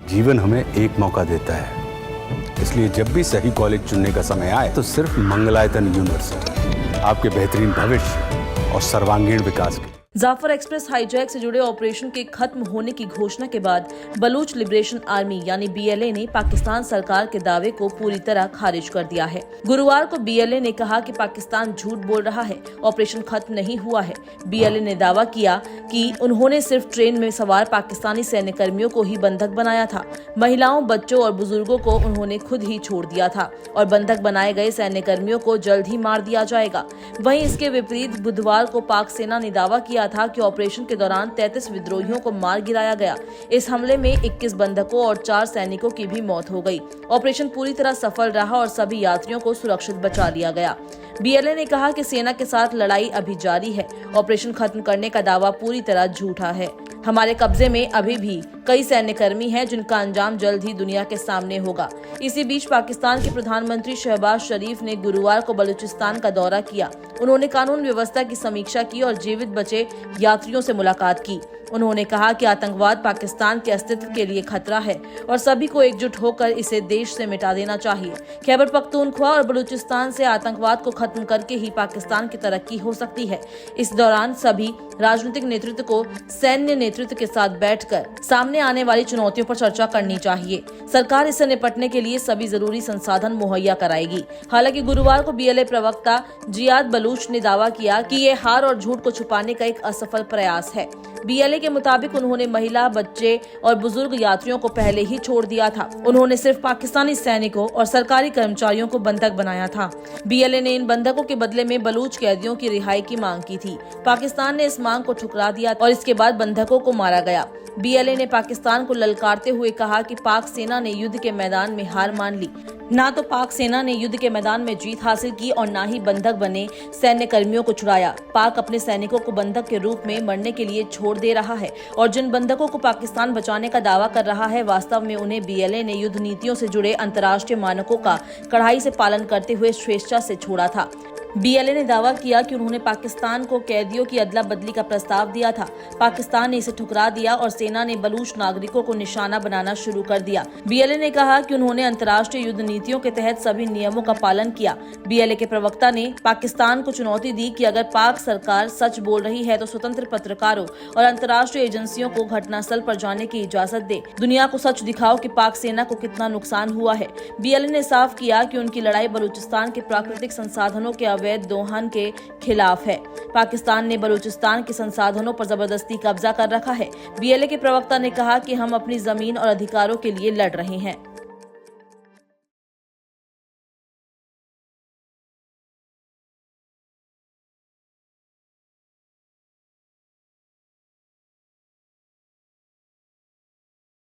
जीवन हमें एक मौका देता है, इसलिए जब भी सही कॉलेज चुनने का समय आए तो सिर्फ मंगलायतन यूनिवर्सिटी आपके बेहतरीन भविष्य और सर्वांगीण विकास के। जाफर एक्सप्रेस हाईजैक से जुड़े ऑपरेशन के खत्म होने की घोषणा के बाद बलूच लिबरेशन आर्मी यानी बीएलए ने पाकिस्तान सरकार के दावे को पूरी तरह खारिज कर दिया है। गुरुवार को बीएलए ने कहा कि पाकिस्तान झूठ बोल रहा है, ऑपरेशन खत्म नहीं हुआ है। बीएलए ने दावा किया कि उन्होंने सिर्फ ट्रेन में सवार पाकिस्तानी सैन्य कर्मियों को ही बंधक बनाया था। महिलाओं, बच्चों और बुजुर्गों को उन्होंने खुद ही छोड़ दिया था और बंधक बनाए गए सैन्य कर्मियों को जल्द ही मार दिया जाएगा। वहीं इसके विपरीत बुधवार को पाक सेना ने दावा किया था कि ऑपरेशन के दौरान 33 विद्रोहियों को मार गिराया गया। इस हमले में 21 बंधकों और 4 सैनिकों की भी मौत हो गई। ऑपरेशन पूरी तरह सफल रहा और सभी यात्रियों को सुरक्षित बचा लिया गया। बीएलए ने कहा कि सेना के साथ लड़ाई अभी जारी है। ऑपरेशन खत्म करने का दावा पूरी तरह झूठा है। हमारे कब्जे में अभी भी कई सैन्य कर्मी हैं जिनका अंजाम जल्द ही दुनिया के सामने होगा। इसी बीच पाकिस्तान के प्रधानमंत्री शहबाज शरीफ ने गुरुवार को बलूचिस्तान का दौरा किया। उन्होंने कानून व्यवस्था की समीक्षा की और जीवित बचे यात्रियों से मुलाकात की। उन्होंने कहा कि आतंकवाद पाकिस्तान के अस्तित्व के लिए खतरा है और सभी को एकजुट होकर इसे देश से मिटा देना चाहिए। खैबर पख्तूनख्वा और बलूचिस्तान से आतंकवाद को खत्म करके ही पाकिस्तान की तरक्की हो सकती है। इस दौरान सभी राजनीतिक नेतृत्व को सैन्य नेतृत्व के साथ बैठकर सामने आने वाली चुनौतियों पर चर्चा करनी चाहिए। सरकार इससे निपटने के लिए सभी जरूरी संसाधन मुहैया कराएगी। हालांकि गुरुवार को बीएलए प्रवक्ता जियाद बलूच ने दावा किया कि ये हार और झूठ को छुपाने का एक असफल प्रयास है। बीएलए के मुताबिक उन्होंने महिला, बच्चे और बुजुर्ग यात्रियों को पहले ही छोड़ दिया था। उन्होंने सिर्फ पाकिस्तानी सैनिकों और सरकारी कर्मचारियों को बंधक बनाया था। बीएलए ने इन बंधकों के बदले में बलूच कैदियों की रिहाई की मांग की थी। पाकिस्तान ने इस मांग को ठुकरा दिया और इसके बाद बंधकों को मारा गया। बीएलए ने पाकिस्तान को ललकारते हुए कहा कि पाक सेना ने युद्ध के मैदान में हार मान ली। ना तो पाक सेना ने युद्ध के मैदान में जीत हासिल की और ना ही बंधक बने सैन्य कर्मियों को छुड़ाया। पाक अपने सैनिकों को बंधक के रूप में मरने के लिए छोड़ दे रहा है और जिन बंधकों को पाकिस्तान बचाने का दावा कर रहा है, वास्तव में उन्हें बीएलए ने युद्ध नीतियों से जुड़े अंतर्राष्ट्रीय मानकों का कड़ाई से पालन करते हुए स्वेच्छा से छोड़ा था। बीएलए ने दावा किया कि उन्होंने पाकिस्तान को कैदियों की अदला बदली का प्रस्ताव दिया था। पाकिस्तान ने इसे ठुकरा दिया और सेना ने बलूच नागरिकों को निशाना बनाना शुरू कर दिया। बीएलए ने कहा कि उन्होंने अंतर्राष्ट्रीय युद्ध नीतियों के तहत सभी नियमों का पालन किया। बीएलए के प्रवक्ता ने पाकिस्तान को चुनौती दी कि अगर पाक सरकार सच बोल रही है तो स्वतंत्र पत्रकारों और अंतर्राष्ट्रीय एजेंसियों को घटनास्थल पर जाने की इजाजत दे। दुनिया को सच दिखाओ कि पाक सेना को कितना नुकसान हुआ है। बीएलए ने साफ किया कि उनकी लड़ाई बलूचिस्तान के प्राकृतिक संसाधनों के अवैध दोहन के खिलाफ है। पाकिस्तान ने बलूचिस्तान के संसाधनों पर जबरदस्ती कब्जा कर रखा है। बीएलए के प्रवक्ता ने कहा कि हम अपनी जमीन और अधिकारों के लिए लड़ रहे हैं।